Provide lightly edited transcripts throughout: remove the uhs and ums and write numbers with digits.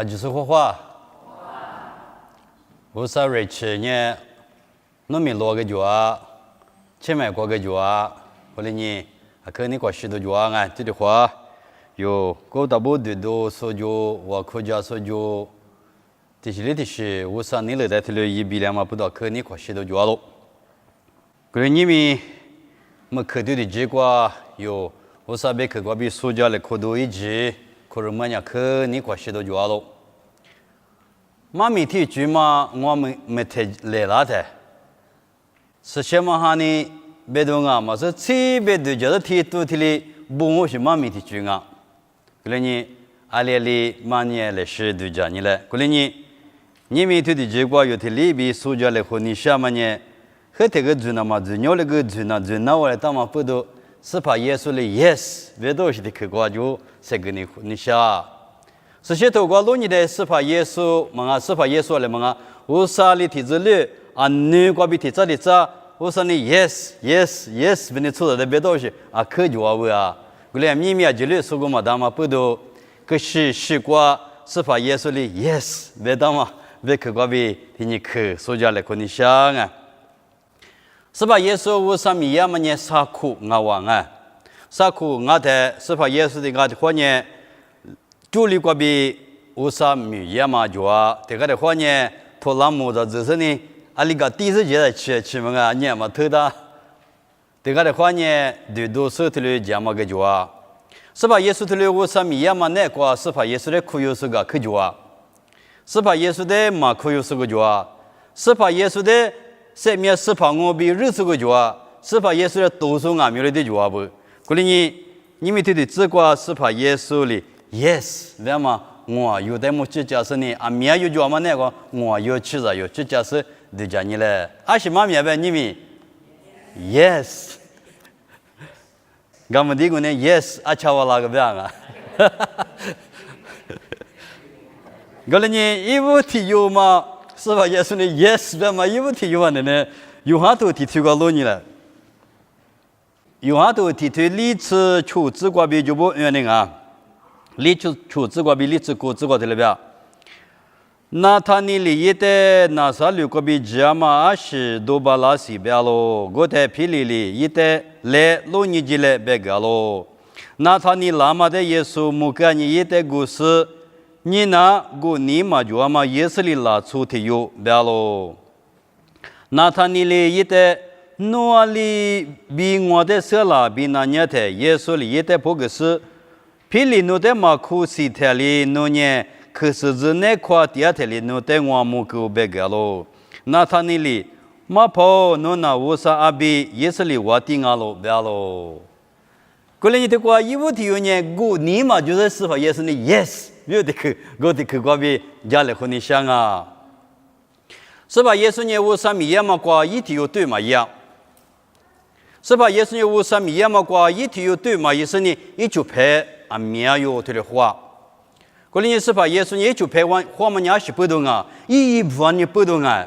就是画画。我是瑞奇呢，农民落个脚啊，前面过个脚啊，后来呢，可能过许多脚啊，这的话有高大部队都说脚，我国家说脚，这些的是我上年来在这里一比两嘛，不到可能过许多脚了。可能你们没看到的结果有，我上边去过比暑假来看到一集。可是么样可你过许多脚了，妈咪提句嘛，我们没提来了的，是什么哈呢？别动啊，嘛是特别的，就是提多提的，不我是妈咪提句啊。可能你阿里里马年来是对着你了，可能你们提的结果有提里比暑假来和你什么呢？和这个做那么做，鸟那个做那我来当嘛不都。是怕耶稣的 yes， 别都是的去过就才给你下。是些透过罗尼的是怕耶稣，嘛是怕耶稣来嘛，我啥里提子里啊，你过比提子的咋？我说你 yes， 别你错的别都是啊，可就我啊，过来秘密啊，这里说过嘛，他嘛不都，可是过是怕耶稣的 yes， 别当嘛，别去过比提你去，所以来跟你想啊。是把耶稣我上面也么呢？杀苦我忘啊，杀苦我的是把耶稣的我的话呢，主力过比我上面也嘛就啊，这个的话呢，托拉姆的就是呢，阿里个第一节的去么啊，你嘛偷的，这个的话呢，对多手头里讲么个就啊，是把耶稣头里我上面也嘛那个，是把耶稣的苦有是个可就啊，是把耶稣的嘛苦有是个就啊，是把耶稣的。生命是怕我比日子个脚啊，是怕耶稣的多数俺们的脚啊不？可能你们对的只管是怕耶稣的 yes， 那么我有的么去假设呢？啊，面有脚嘛那个我有去了有去假设对讲你嘞，还是嘛面呗你们 yes， 俺们这个呢 yes， 啊瞧我那个样啊，可能一部体有嘛？是吧？耶稣呢 ？Yes， 别嘛，有问题有完的呢。有很多提推个罗尼了，有很多提推历次出自过比就不原来啊，历次出自过比历次过自过的了别。那他你里一代那啥六个比吉嘛阿是多巴拉西别咯，我在皮里一代来罗尼吉来别个咯。那他你拉嘛的耶稣木个你一代故事。你那个你嘛就嘛耶稣里拉出的有别咯，那他你里一代诺里比我的色拉比那年的耶稣里一代不个是，皮里诺的嘛苦西特里诺年可是只那块地特里诺的我木个别个咯，那他你里嘛跑诺那乌萨阿比耶稣里我定阿咯别咯，过来你的话一无体有呢个你嘛就是是否耶稣呢 yes。有的去，我的去过比家里和你想啊，是吧？耶稣呢，我上面也嘛过一体有对嘛一样，是吧？耶稣呢，我上面也嘛过一体有对嘛，意思呢，一就拍啊面有对的话，可能是吧？耶稣呢，一就拍完话嘛，伢是不懂啊，一部分你不懂啊，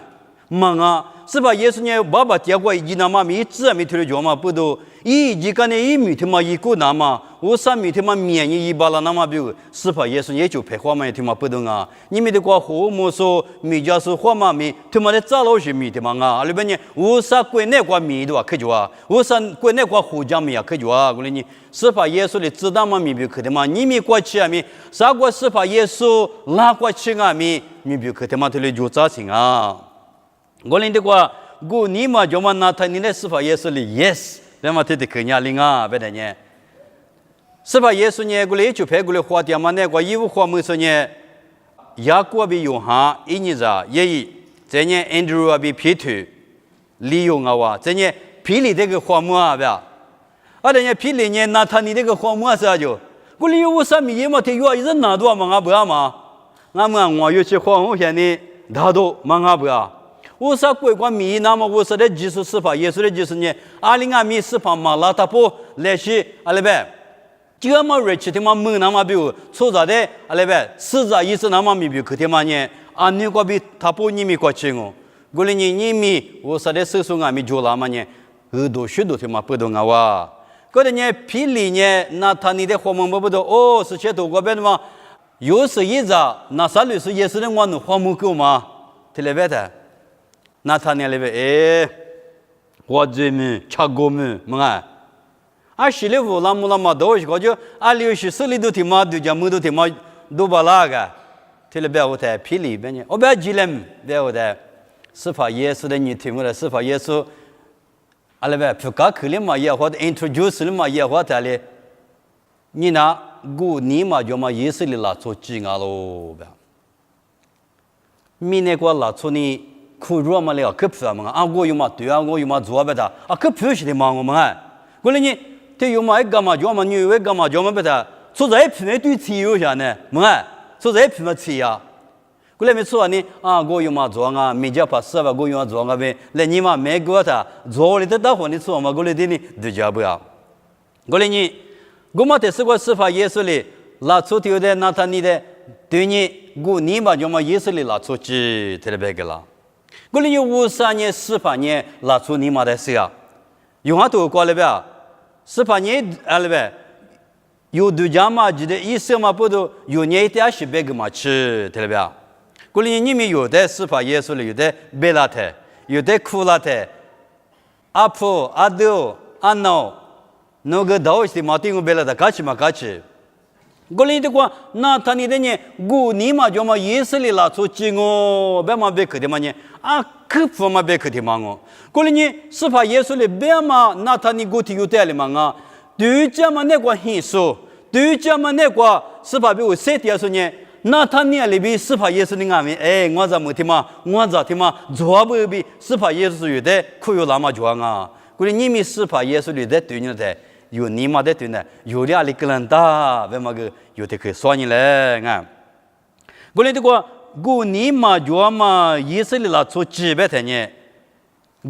忙啊，是吧？耶稣呢，爸爸结果一那嘛，一直没推的脚嘛，不懂。一个呢，一米他妈一个那么，我三米他妈面一巴拉那么比如，是怕耶稣也就拍花嘛他妈不懂啊！你们的瓜和么说米家是花嘛米，他妈的早老些米他妈啊！里边呢，我啥国内瓜米的话可就啊，我啥国内瓜胡椒米啊可就啊！我说你是怕耶稣的知道嘛米比可的嘛？你米过去啊米，啥瓜是怕耶稣拉过去啊米比可的嘛？这里就咋行啊？我说你的瓜，我你嘛就嘛那他你那是怕耶稣的 yes。那么，这的可伢灵啊，别的呢，是吧？耶稣呢，过来就拍过来花点嘛，那个衣服花没说呢，雅各比约翰一年子也一，这呢 Andrew 比彼得利用啊哇，这呢皮里这个花木啊，别，啊，这呢皮里呢，那他你这个花木啊啥就，过来有啥米嘛？他有一人拿多嘛？啊不啊嘛？俺们我有些花木现在大多嘛啊不啊？我说国家米那么我说的技术司法，耶稣的技术呢，20米司法马拉塔坡来些阿拉呗，这么热气的嘛门那么比如出着的阿拉呗，40意思那么米比可的嘛呢，啊你个比塔坡你米过去哦，过来你米我说的手手阿米做了嘛呢，耳朵许多的嘛不懂啊哇，过来呢皮里呢那他你的花门不懂哦，是些多个别的嘛。有时一着那啥律师也是人我能花木狗嘛，听了别的，那他那里边我这么吃过么么啊？啊，西里乌拉木拉嘛多一个就啊，六十四里都听嘛，对家木都听嘛，都巴拉个，听了别我在霹雳边呢，我别记了，别我在司法耶稣的你听我的司法耶稣，阿拉别不搞去了嘛也或者 introduce 了嘛也或者嘞，你那古你嘛就嘛耶稣里拉做记啊喽呗，明年过拉做你。苦肉嘛了，可不嘛？啊，我有嘛对啊，我有嘛做不的啊，可不是的嘛，我们哎，过来你对有嘛一干嘛叫嘛，女为干嘛叫嘛不的，说在皮面对吃有啥呢？么哎，说在皮面吃呀，过来没说呢啊，我有嘛做啊，没叫把事吧，我有嘛做啊呗，来你嘛没给我他做了的大伙你说嘛，过来的呢对家不呀？过来你，我嘛得是个司法耶稣里，拉出头的那他你的对你，我你嘛叫嘛耶稣里拉出去，特别个啦。过来有53年、48年拉出你妈的事啊，用啊都过来呗，48年啊了呗，有度假嘛，记得意思嘛不都有年一点是别个嘛吃，对了呗？过来你们有的48耶稣里有的贝拉特，有的苦拉特，阿婆、阿豆、阿闹，那个到时嘛听我贝拉特卡起嘛卡起。过来的话，那他你的呢？古你嘛就嘛耶稣里拉出去哦，别嘛别去的嘛呢？啊，可不嘛别去的嘛哦。过来呢，是怕耶稣里别嘛，那他你古体有带的嘛啊？对家嘛那个很少，对家嘛那个是怕别我谁的说呢？那他你里边是怕耶稣的安慰，哎，我咋没听嘛？我咋听嘛？做不比是怕耶稣有的，可有那么讲啊？过来你们是怕耶稣里的对你的。有你妈的对呢，有俩里个人大，为嘛个有的可以说你嘞啊？过来的话，古你妈就嘛，意思里拉出几百天呢？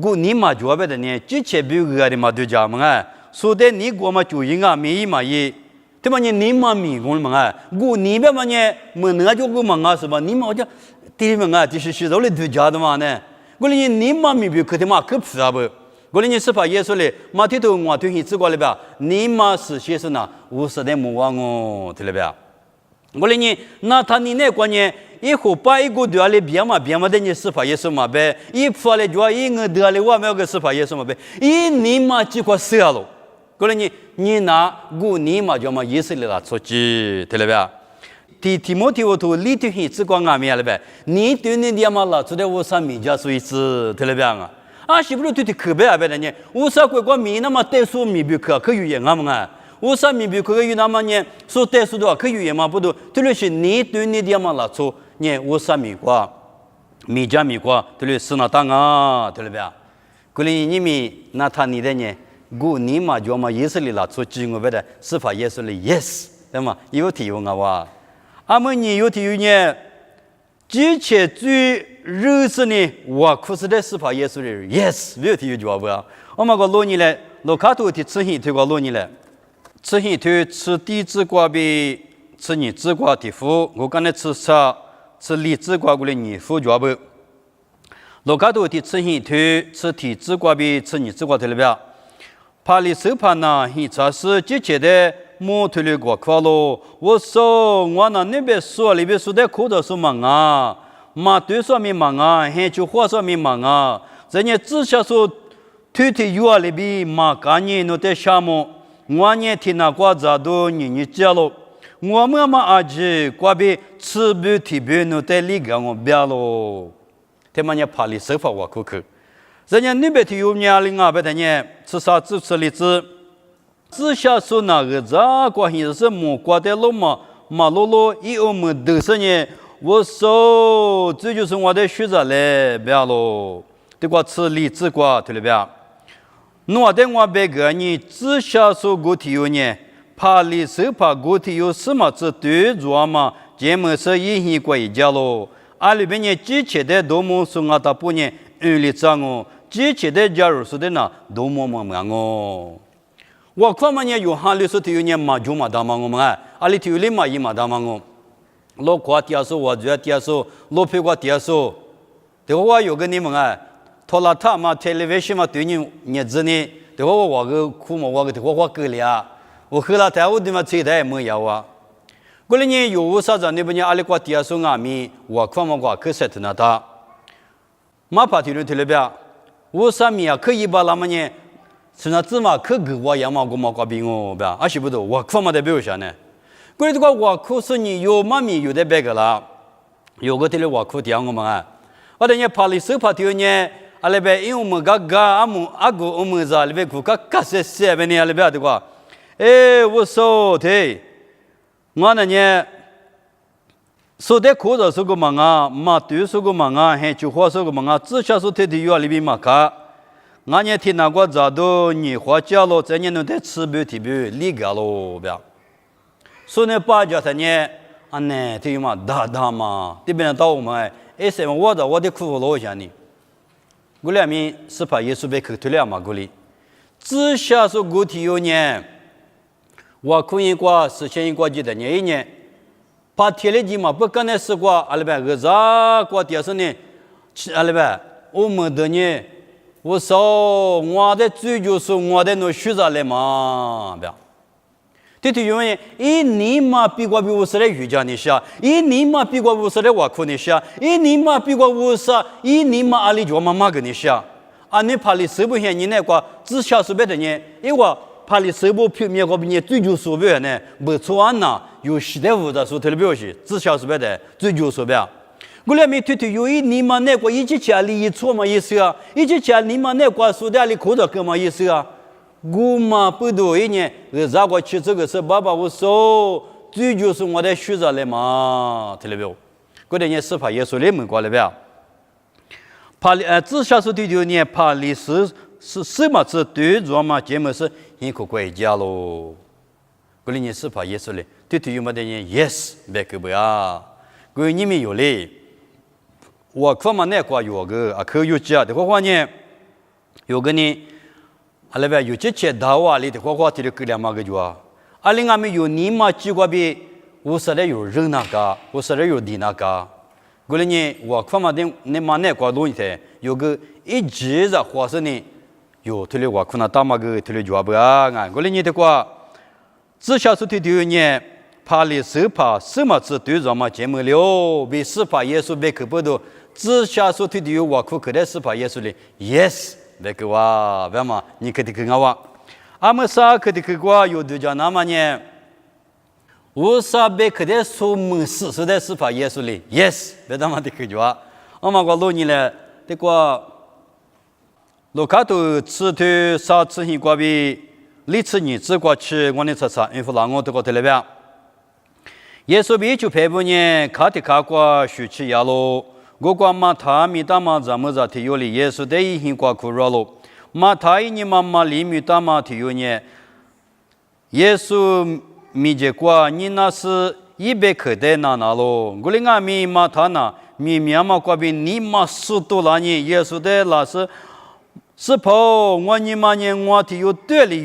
古你妈就百天呢，之前比个的嘛对家嘛啊，说的你过嘛就应该没嘛也，对嘛你妈咪讲嘛啊，古你别嘛呢，么那就个嘛啊是吧？你妈就对嘛啊，就是学到了对家的嘛呢？过来你妈咪比可的嘛可不啊不？过来你是怕耶稣嘞，马蹄头我对你指过来吧？你嘛是先生呐，50的木王哦，对了吧？过来你那他你那关键以后把一个对来别嘛的你是怕耶稣嘛呗？一发来就一个对来我没有个是怕耶稣嘛呗？一你嘛几个死了？过来你那古你嘛就嘛耶稣里拉出去，对了吧？提摩太我头里头你指过俺们了呗？你对你爹嘛拉出来我上米家说一次，对了吧？啊，是不是对的可别啊？别的呢？我啥国家米那么带数米比可有眼啊嘛？我啥米比可有那么呢？说带数的话可有眼嘛？不都？特别是你对你的嘛拉出呢？我啥米瓜，米家米瓜，特别是那当啊，对了吧？过来你们那他你的呢？我你嘛就嘛耶稣里拉出经我别的，是怕耶稣里 yes， 对吗？有题有啊哇？阿们你有题有呢？之前最热是呢，我可是在司法耶稣的 yes， 没有题有jawab啊。我们个罗尼嘞，罗卡图的吃hin推个罗尼嘞，吃hin推吃地之瓜比吃你之瓜的福，我刚才吃李之瓜过来你福jawab。罗卡图的吃hin推吃地之瓜比吃你之瓜的了不？帕里手帕呢，很查是之前的。莫推了过快喽！我说我那边说里边说的苦的是忙啊，马对上面忙啊，还就花上面忙啊。人家只想说推有啊里边马干年那的项目，我呢听那瓜子都你讲了，我们嘛阿姐瓜边吃不提不那的里个我别喽，他们呢怕里手法我苦口，人家那边提有年龄啊，别的呢吃啥子吃荔枝。只想说那个咋关系是莫挂的路嘛，马路路以后么都是呢。我说这就是我的选择嘞，不要喽。这个吃荔枝瓜对了不要？我的我别个你只想说个体有呢，怕荔枝怕个体有什么子对着嘛？这么是一hin过一家喽。阿里边呢之前的多么说我大半年里长哦，之前的假如说的那多么忙哦。我看嘛呢，有哈律师体有呢嘛就嘛大忙我们啊，阿里体有哩嘛一嘛大忙我，老瓜第二手，我觉得第二手，老皮瓜第二手，对我有个你们啊，拖拉塔嘛，television嘛对你日子呢，对我个苦嘛，我个对我够了，我后来台我对嘛车台没有啊，过了年有啥子？你不你阿里瓜第二手阿米，我看么瓜可塞特那他，马帕提伦提了边，我啥米啊？可以把那么呢？是那芝麻可给我养嘛个嘛瓜饼哦，边阿是不多，我看么得表现呢？过了这个我可是你有妈咪有的别个啦，有个提了我可第二个嘛啊，我等你帕里手帕提呢。阿拉边因为我们阿姆阿古我们在那边苦卡些些边呢阿拉边的话，我说的，我那呢，说的苦着说个嘛啊，马对说个嘛啊，还就话说个嘛啊，至少说的有里边嘛卡，我呢听那个咋都你花家了，在你那得吃不提不理解了边，说呢把家他呢，安呢对嘛大嘛，这边到我们什么我的苦了下呢。古里面是怕耶稣被克推了嘛？古里，至少说古体有年，我可以过实现一个记得年一年，把铁的地嘛不可能是过阿拉边个啥过第二十年，阿拉边我们的呢，我说我的追求是我的那学着来嘛，别。这就因为一年嘛比过比50的瑜伽那些，一年嘛比过50的瓦库那些，一年嘛比过50，一年嘛阿里就嘛个那些，啊你怕你手不现你那个只晓是别的呢，因为怕你手不表面个比你追求手表呢，不错安呐，有时代物质所特别表示，只晓是别的追求手表。我来没推有一年嘛那个一直家里一错嘛意思啊，一直家里嘛那个手袋里扣着干嘛意思啊？我嘛不对呢，咋个去这个是爸爸我说，这就是我的学着来嘛，听到没有？过年是怕耶稣来门过来不？怕至少是对头呢，怕历史是什么子对着嘛，节目是一个国家喽。过年是怕耶稣来，对头有么的呢 ？Yes， 别个不呀？过你们有嘞，我看嘛那个有个啊，可有家的话呢，有个呢。阿拉边有这些大话里的话题的格两码个就啊，阿里俺们有你嘛几个比50的有人那个，50的有地那个，过了呢我看嘛的你嘛那个东西有个一直在花生呢，有推了我看那大嘛个推了就不啊，俺过了呢的话，至少是推丢呢，怕里手怕什么子对着嘛节目了，比司法耶稣被可不多，至少是推丢我可的司法耶稣的 ，yes。那个哇，别嘛，你可得去我哇，阿么啥可得去过有对家那么呢？我啥别可得说门事实在司法耶稣里 ，yes， 别他妈的去哇，阿么个老年嘞，这个罗卡都吃头啥吃hin过比，历次你只过去我的车车，因为让我这个得了边，耶稣比就陪伴呢，卡的卡过学去呀喽。我讲嘛，他米大嘛，咱们在体育里耶稣的一hin过苦热喽。嘛，他一年嘛里米大嘛体育呢，耶稣米结果你那是100克的那喽。我哩俺米嘛他那米嘛过比你嘛速度啦呢，耶稣的那是跑我你嘛呢我体育队里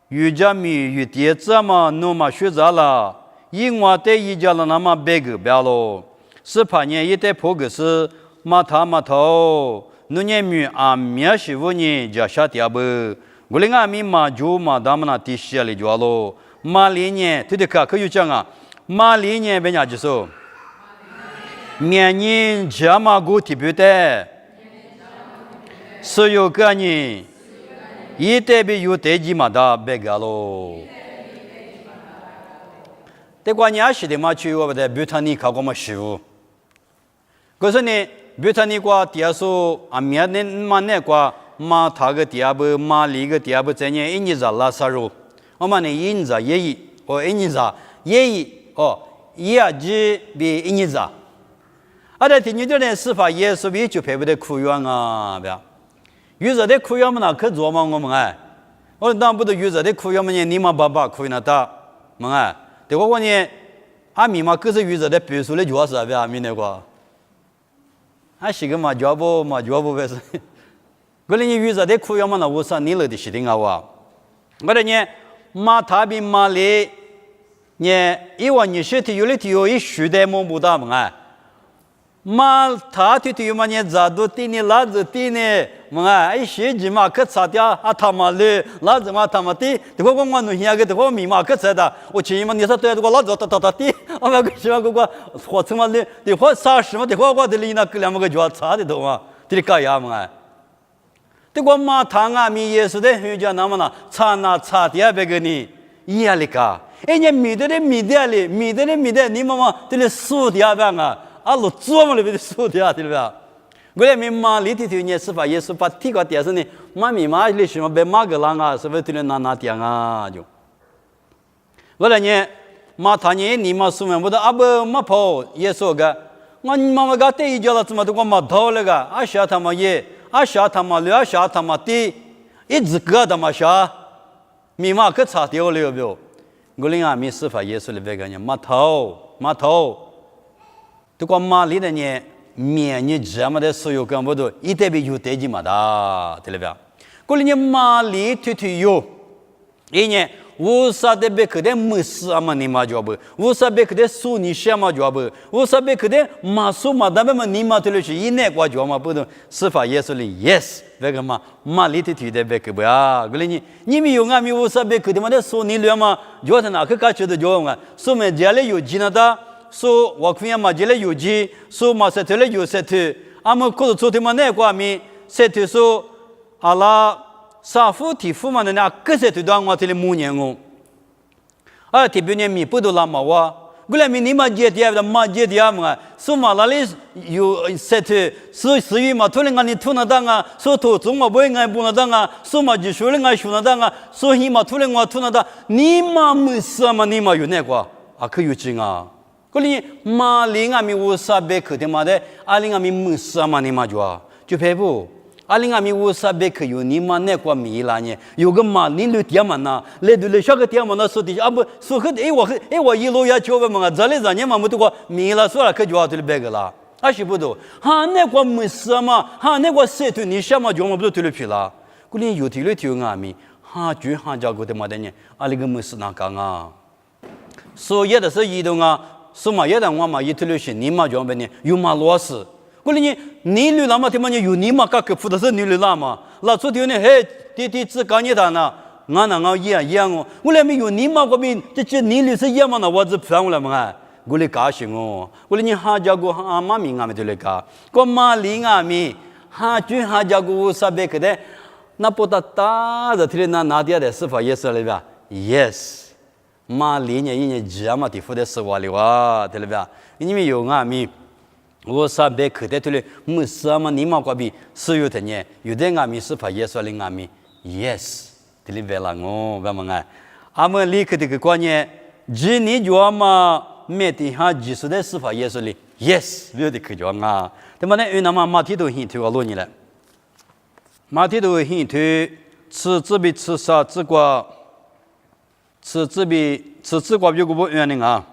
瑜伽米瑜碟子嘛弄嘛学着了，因我的瑜伽了那么别个别喽。是怕呢，一代破个是马头，那年米阿米是五年加下掉不？我哩阿米马就马他们那地下里就喽，马里呢，对的可有讲啊，马里呢别伢就说，明年加马古提不得，所有个呢，一代比有代志嘛的别个喽。这关键是的嘛，去我们的布坦尼考过么食物。可是呢，布坦尼过第二首阿米亚那嘛那个马他个第二部马里个第二部在呢，一年在拉萨肉，我们呢一年在耶伊，一年在耶伊耶吉比一年在，而且听你这呢司法耶稣比就配不得苦院啊，别，有时的苦院么那可做嘛我们哎，我当不得有时的苦院么呢，你嘛爸苦院那大，么哎，对我呢，阿米嘛可是有时的别墅的主要是别阿米那个。还是个嘛脚步不是，我哩遇着的苦要么那我上你了的是的啊哇，我哩呢马他比马里呢，因为你是体有的体有一时代么不大嘛哎，马他体有嘛呢咋都地呢拉子地呢 mga ai shi ji ma khat sa tia athama le la jama thama ti de ko ngwa nu hiya ge de ko mi ma khat sa da o chi ma ni sa to de ko la zo ta ti ama ge shi ma ko ko chuma le de ko sa shi ma de ko de li na ke la ma ge jwa cha de do ma ti ka ya ma de ko ma tha nga mi yesu de hu ja na ma na cha na cha dia be ge ni iya le ka e nya mi de ni ma ma de le su dia ba nga a lo zuo ma le be su dia de ba 그래 민마 리티티니 스파 예수 파티가 되어서니 마미 마리 시마 베마글랑아 서베트는 나나티앙아죠 그러니 마타니 니마 수면보다 아버 마포 예수가 원마가 때 이절았으면 마 더올가 아샤타마티 이즈가다마샤 미마 그 차디올려요 그링아 미스파 예수를 베가냐 마토 두ቋ마 리더니面你这么的所有干部都一代比有代际嘛的，对了吧？过了你马里推有，一年无啥的别个的没事啊嘛你嘛就不，无啥别个的苏你什么就不，无啥别个的马苏嘛咱们你嘛对了是一年过就嘛不能司法耶稣的 yes 那个嘛马里推的别个不呀？过了你们有俺们无啥别个的嘛的苏你了嘛，就他那个感觉的就嘛，苏们家里有几那的。so wakfiya majele yuji so masetele yusetu am ko so te mane kwa mi setu so ala safu ti fu man na kese tu dang wa tele munyengo a ti bune mi pudo la ma wa gule mi ni ma je dia da ma je dia ma so ma la le yu setu so sui ma tole ngani tuna danga so to zong ma boy ngai bu na danga so ma ji shu le ngai shu na danga so hi ma tole ngwa tuna da ni ma mu sa ma ni ma yu ne kwa a ke yu jing a 그러니 마링아미 우사베 그대마데 알링아미 무사마니 마좋아 주배부 알링아미 우사베 그 유니만네 과 미라니 요금마 닌르티야만나 레들레 샤가티야만나 소디 아부 소흐 에와 이로야 조베마가 잘레자냐 마무도과 미라 소라 그 좋아들 베글라 아시부도 하네 과 무사마 하네 과 세투 니샤마 조마부도 들필라 그러니 요티르 티용아미 하주 하자고데마데니 알리그 무스나 강아 소예다서 이동아 소마 예당와마 이틀루시 니마 좀베니 유마로스 그러니 니르라마 때문에 유니마가 그 부더서 니르라마 라초디오네 해 디디 츠가니다나 나나가 이양오 우레미 유니마고 비 찌 니르서 야마나 와즈 프랑라마 굴리 가싱오 그러니 하자고 하마밍아메 들레가 꼬마링아미 하주 하자고 사베크데 나보다 따자 들레나 나디아데 스파 예스레바 예스马里呢，一年这么的付的是我的哇，对了吧？因为有俺们，我上班口袋头里没什么你妈过比所有的呢，有的俺们是怕耶稣的俺们 ，yes， 对了吧？我干嘛啊？俺们离开这个观念，只你就嘛每天哈只是的是怕耶稣的 ，yes， 没有的可讲啊。对么呢？因为那么马蹄都很推我罗你了，马蹄都很推，吃自比吃啥自过。此次过别个不原因啊。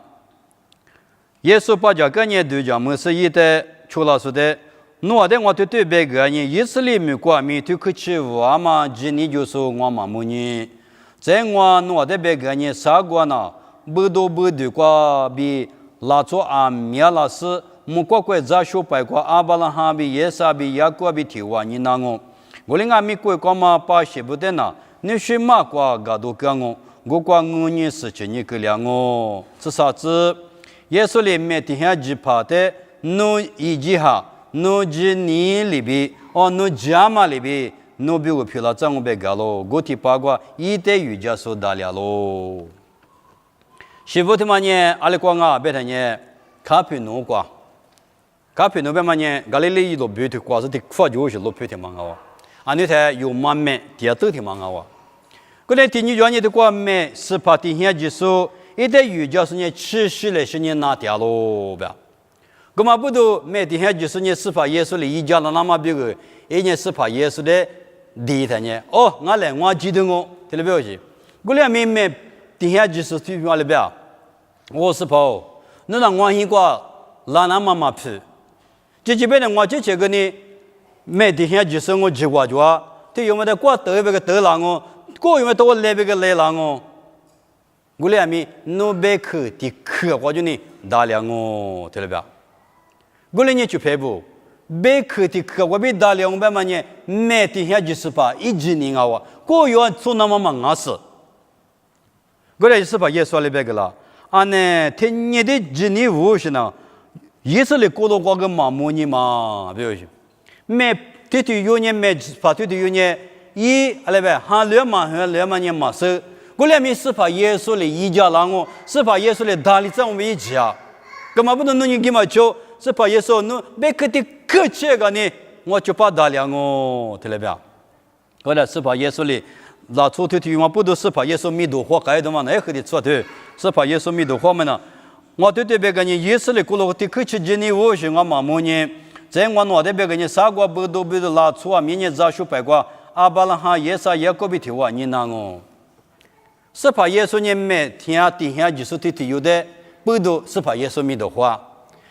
耶稣把这个年对讲，我是一代出了说的，我的我对别个人以色列没过米对可吃我嘛，今年就是我嘛母呢，在我的别个人啥过呢？不对过比拉做阿米拉斯，木过过杂修白过阿巴拉哈比耶撒比雅各比提瓦你那我领阿米过过嘛把些不得呢，你是嘛过噶都讲我。我光我你是去你个两哦，是啥子？耶稣里面底下只怕的，侬一句哈，侬只你里边，侬家嘛里边，侬比我漂亮，怎么别个咯？我提八卦一代瑜伽说大了咯。师傅他妈呢，阿里光啊，别他呢，卡皮诺瓜，卡皮诺别嘛呢，咖喱里都别的瓜是的，发就是路别的嘛个哇，安尼才有慢慢，第二都的嘛个哇。过来第二讲你的关门是怕底下技术，一旦瑜伽是你持续的是你拿掉喽呗。那么不都每底下技术你是怕耶稣的瑜伽了那么别个，一年是怕耶稣的第一天呢？哦，我来我记得我，对了不起。过来每底下技术对我来别，我是怕，那让我一个拉那么嘛皮，这边的我这个呢，每底下技术我记过就啊，对有没得过得别个得了我。过因为多来别个来了哦，我俩咪努别克的克，我就呢大量哦，对了吧？我俩呢就排布，别克的克我别大量别嘛呢，每天下就是把一几年啊哇，过月做那么忙啊事。过来就是把耶稣里边个了，啊呢，天年的几年无是呢，也是来过到过个麻木呢嘛，比如说，每天都有呢，每发天都有呢，一阿来呗，哈2万年嘛是，过来面是把耶稣的一家人哦，是把耶稣的大力在我们一家，干嘛不能弄你给嘛就，是把耶稣弄别个的客气个呢，我就把大量哦，对了呗，过来是把耶稣的。那出头的我不都是把耶稣弥陀佛改的嘛？那可得出头是把耶稣弥陀佛嘛呢？我对别个人耶稣的古老的客气经历，我是我妈妈呢，在我脑袋别个人啥个不都拉出啊？明年咋说白话？阿巴拉哈耶稣也个别提话你那哦，是把耶稣呢每天底下就是的有的不都是把耶稣弥陀佛？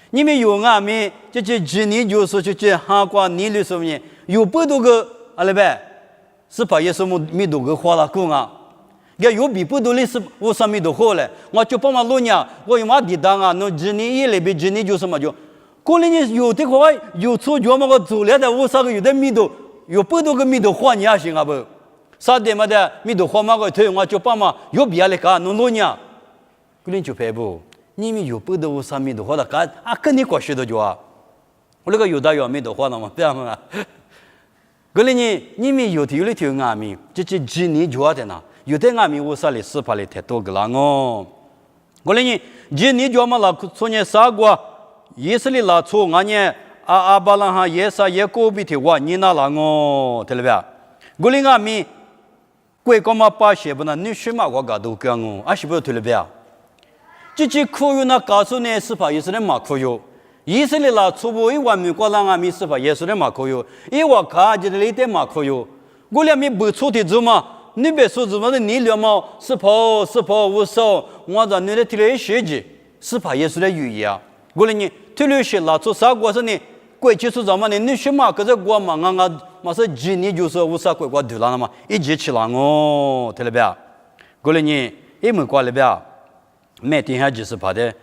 你们有俺们这经历就是这哈瓜你的什么呢？有不多个阿来呗？是把耶稣弥陀个花了够啊！要有比不多的是我上弥陀好嘞，我就帮忙弄呀，我有嘛地当啊？那今年一来比今年就什么就，过年有的话有错觉嘛，我做了的我啥个有的弥陀有不多个弥陀花你也行啊不？啥点么的弥陀花嘛个推我就帮忙有别的干弄呀，过年就赔不？你们有不多我上弥陀花的干啊，跟你关系的就啊，我那个有的有弥陀花了嘛，这样嘛。过来呢，你们有的阿弥，这几年就的呢，有的阿弥我啥里是怕里太多个了哦。过来呢，几年就嘛了，从年啥个，也是里拉错，俺呢阿巴拉哈也啥也过比的话，你那了哦，对了吧？过来阿弥，贵干嘛把些不呢？你什么我搞都干哦，是不是对了吧？这苦有那告诉呢，是怕也是那嘛苦有。以色列啦，初步1万米过来，米是把耶稣的马可有，我看见的里的马可有，我俩米不出的走嘛，你别说怎么的，你俩嘛是跑无少，我让你的提来学习，是把耶稣的语言啊，我俩呢提来学啦，做啥过程呢？过去是怎么呢？你什么可是我嘛嘛是几年就是无啥过对了嘛，一起去了哦，对了吧？我俩呢没过了吧？每天还就是怕的。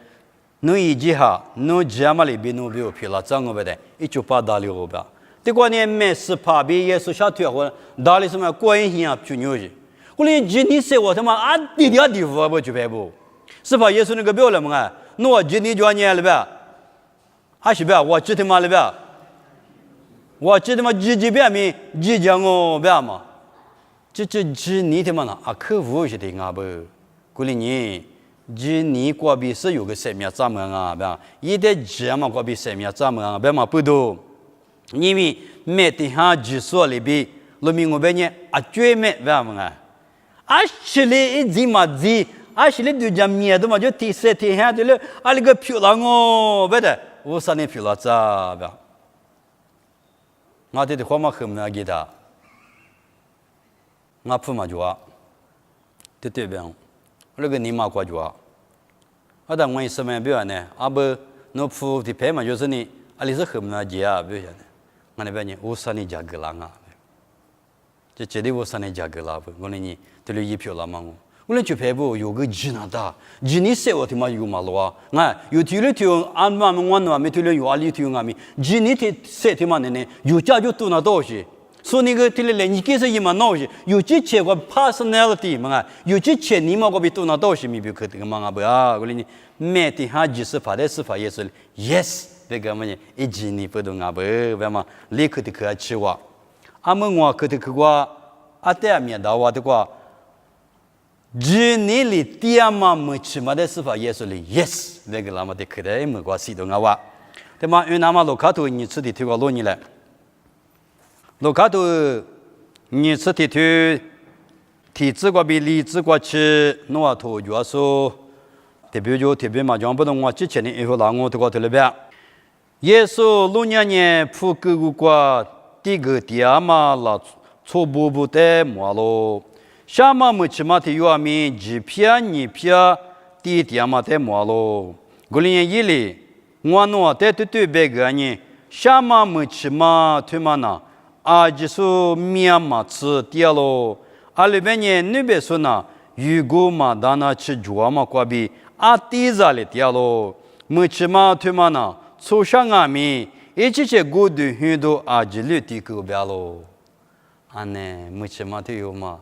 侬一记哈，侬家嘛里边侬不要皮了，这样个的，一就把打了吧。这个呢，没事怕别耶稣下腿或打了什么关系啊，就牛的。我连今天说我他妈啊，地方不就白不？是怕耶稣那个表了嘛？侬今天就年了呗？还是呗？我记得嘛了呗？我记得嘛，几遍没几讲哦，别嘛。这几年的嘛呢？啊，客户是的啊不？过来呢？几年过比是有个生命咱们啊，别一代人嘛过比生命咱们啊，别嘛不多，因为每天下技术里边，农民我们呢啊专门别嘛啊是嘞一直嘛子，啊是嘞就讲面的嘛就第三天下的了，啊那个漂亮哦，别的我啥年漂亮咋别，我这的话嘛很难给他，我不嘛就啊，对别。那个你妈过去啊？但我什么表呢？不，那付的牌嘛，就是你，你是很难接啊，表现的。我那边呢，50年价格了啊，这绝对50年价格了不？我那你这里一票了嘛？我那就牌不有个几那大，几年生活他妈有嘛了啊？有体力体安嘛我那没体力有里体安咪，几年体生他妈呢？有家就多那多些。所以那个提来，你给是一嘛闹些，有几千个 personality 嘛有几千你嘛个比多那多些，没比可这个嘛不啊？我哩每天还就是发的是发也是 yes 这个么呢？一几年不懂啊不？为嘛立刻的可去哇？们我可的去哇？在面到我的话，几年里第二嘛没去嘛的是发也是哩 yes 这个那么的可的没关系的啊哇？对嘛？因为那么罗卡头你吃的推个罗你来。罗卡头，你吃的头，体质过比理智过去，诺头就说，特别嘛，讲不懂我之前的以后，那我都搞头了呗。耶稣6年铺狗过，第个第二嘛，那错不的嘛咯。下嘛没起嘛的有阿米，几片2片，第二嘛的嘛咯。过年一里，我诺的对别个呢，下嘛没起嘛对嘛呢？就是面嘛吃掉喽，里边呢那边说呢，如果嘛当那吃猪嘛过比地上里掉喽，没吃嘛对嘛呢，抽上阿米一起去过的很多阿吉律的狗标喽。安呢，没吃嘛都有嘛。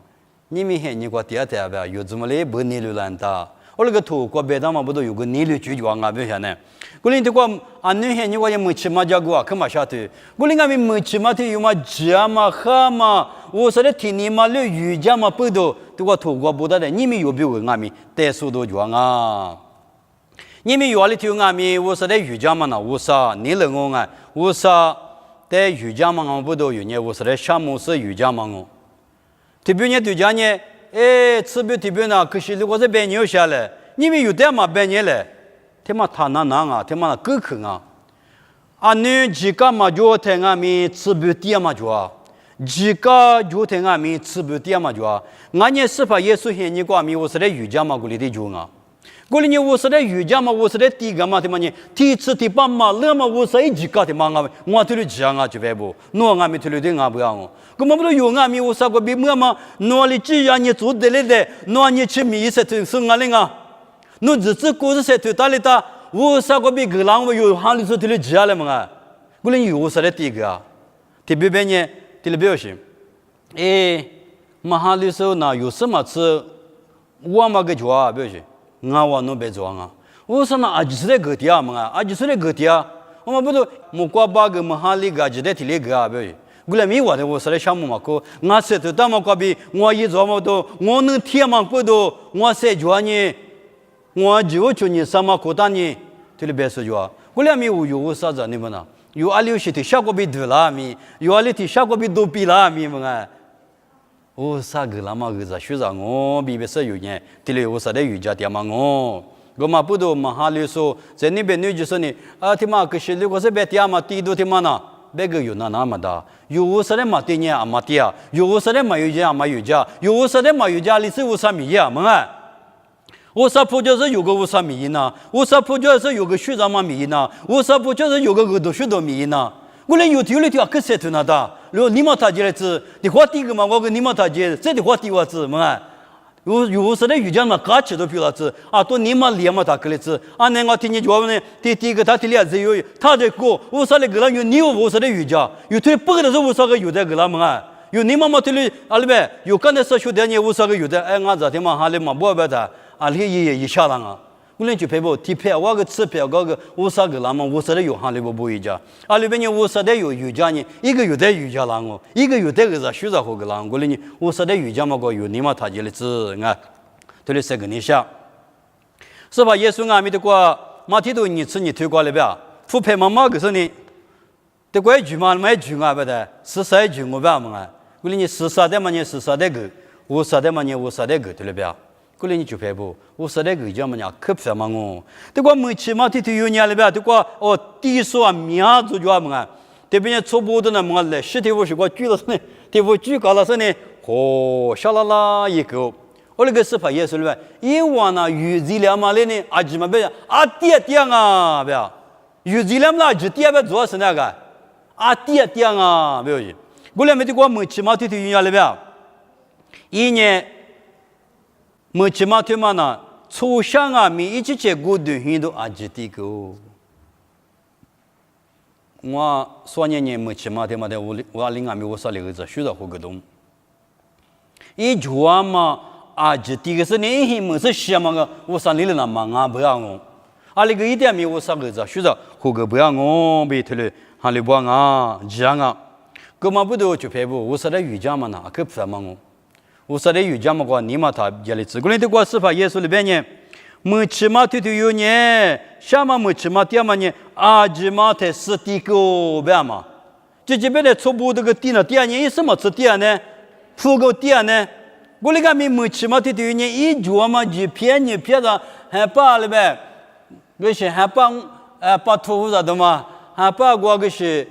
你们看你个第二代吧，有这么来不年龄烂大。我那个土国别的嘛不都有个年龄居住啊？别想呢。我连这个安你看你个也没吃嘛家个啊，干嘛下头？我连俺们没吃嘛都有嘛，家嘛哈嘛，我说的天你嘛了瑜伽嘛不都，这个土国不得的，你们有比我俺们带速度住啊？你们有里头俺们我说的瑜伽嘛呢？我说你了我啊，我说在瑜伽嘛我不都有呢？我说的项目是瑜伽嘛我，特别呢对家呢，特别呢，可是如果是半年下来，你们有点嘛半年了，他妈他那啊，他妈够坑啊！啊，你几个嘛就听俺们别点嘛就啊，几个就听俺们别点嘛就啊，俺呢是怕耶稣喊你过咪我说的瑜伽嘛，过里的就啊。过里呢，我说的瑜伽嘛，我说的第一个嘛，他妈呢，第一次第八嘛，那么我说一几个他妈我头里讲啊，就别不，我俺们头里的俺不要我，根本不都有俺们我说过比么嘛，我里只要你做得来的，我你去米色头是俺的啊，我日子过日色头打里打，我说过比个人我有行里头头里讲了嘛啊，过里有我说的第一个啊，特别呢，第二表现，马哈里头那有什么吃，我嘛个做啊表现。我弄别做啊！我说那阿吉是来个地啊嘛，阿吉是来个地啊，我们不都木瓜巴个木哈里个吉在提里个啊呗？过来没我的我说的项目嘛，哥，我说的他们瓜比我一做嘛都，我能贴嘛不都，我说做呢，我就你什么扩大呢？这里别说做，过来没有啥子你们呐？有阿里些的下个比多啦咪，有阿里的下个比多比啦咪嘛啊！我啥个啦嘛个子，学长我比别说有呢，这里我说的瑜伽店嘛我嘛不都嘛哈里说在那边女就说呢啊，他妈可是如果是别店嘛，地都他妈呢，别个有那么大，有我说的嘛店呢嘛店，有我说的嘛瑜伽嘛瑜伽，有我说的嘛瑜伽里是我啥米呀嘛啊？我说不就是有个我啥米呢？我说不就是有个学长嘛米呢？我说不就是有个耳朵学到米呢？我连有条可塞头那的，如果你们他接来子，你花第一个嘛，我跟你们他接，这的花第二子嘛，有时的瑜伽嘛，嘎起都比了子，啊，都你们连嘛他个来子，啊，那我听你讲呢，第一个他提了只有他这个，我说的个了有你我说的瑜伽，有推不个的时候我说个有的个了嘛，有你们嘛推了，啊里边有刚才说学的呢，我说个有的，俺昨天嘛哈里嘛不白的，啊里也一下了啊。我连就陪我提陪我个吃陪个我啥个啦嘛，我说的有行里不瑜伽，啊里边呢我说的有瑜伽呢，一个有的瑜伽啦我，一个有的个是学着好个啦，我连我说的瑜伽嘛个有你嘛他就来子啊，对了三个你想，是吧？耶稣阿弥的过马蹄都你吃你推过来呗，不陪妈妈个说呢，这个句嘛买句啊不的，是啥句我别嘛，我连你是啥的嘛你是啥的个，我啥的嘛你我啥的个对了呗。过来你就陪不，我说那个叫么呀？可不嘛我，这个没起码有年了呗，这个哦，低数啊，名字就么这边初步的那么来，实体我是个举了呢，这我举高了是呢，小啦啦一个，我那个是怕耶稣了呗，因为呢，有质量嘛嘞呢，阿吉嘛别啊爹啊，不要，有质量嘛就爹别主要是那个，啊爹啊，不要紧，过来没这个没起码有年了呗，一年。没起码他妈呢，初想啊，咪一起去过的很多阿吉的个。我说年没起码他妈的，我领俺们我说那个是学着好个东。一句话嘛，阿吉的个是你一没是什么个，我说你那嘛啊不要我，啊那个一点没我说个是学着好个不要我，别头了，还里不啊，这样啊，干嘛不都去陪不？我说的瑜伽嘛呢，可不什么我。我说的瑜伽嘛，你嘛他也来吃。过来的话是怕耶稣里边呢，没吃嘛头有呢，什么没吃嘛点嘛呢？阿吉嘛才是第个别嘛，这边的初步这个点呢，第二年有什么吃点呢？副个点呢？我那个没吃嘛头有呢，一桌嘛就骗你骗着，还把了呗，那些还把土啥的嘛，还把我个是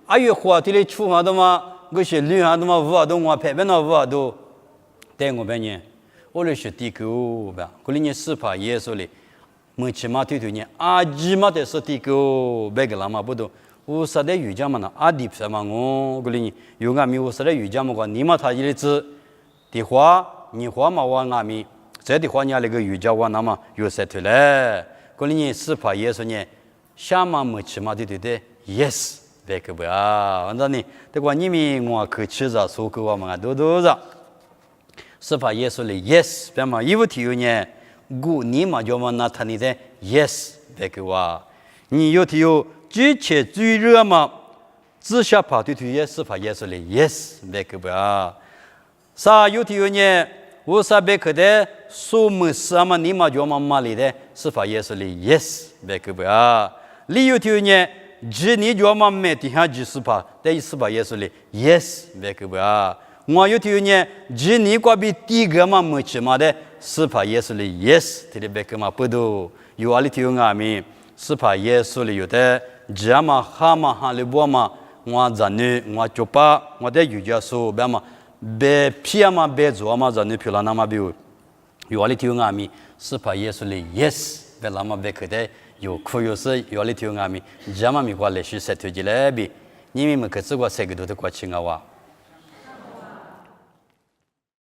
阿月花的嘞出啥的嘛，那些绿啥的嘛，五的我拍边那五的。对我半年，我就是第个吧。过来年是怕耶稣嘞，没起码头呢，阿吉嘛的是第个，别个啦嘛不都。我说的瑜伽嘛呢，阿弟什么我过来年有俺们我说的瑜伽嘛个，你嘛他一日子的话，你话嘛我俺们，这的话你那个瑜伽我那么有晒头嘞。过来年是怕耶稣呢，下嘛没起码头的 yes，别个不啊，反正呢，这个你们我去吃着，说过我们啊多多着，是把耶稣的 yes， 别嘛衣服体有呢，你嘛就嘛那他你的 yes， 别个哇，你有体有之前最热嘛，只下跑对对也是把耶稣的 yes， 别个不啊，啥有体有呢？我啥别个的，说么事嘛，你嘛就嘛里的，是把耶稣的 yes， 别个不啊，理由体有呢？只你就嘛没底下只是把，但是把耶稣的 yes， 别个不啊。我有条呢，只你过比第一个嘛没吃嘛的，是把耶稣的 yes， 这里别个嘛不多。有阿里条阿米，是把耶稣的有的，只嘛哈嘛哈里波嘛，我咱女我就把我的有家说别嘛，别皮嘛别做嘛咱女漂亮那么比有阿里条阿米，是把耶稣的 yes， 别那么别个的。有苦有事，有里头阿米，咱们美国历史社团之类的，你们可知过这个都是过去啊哇？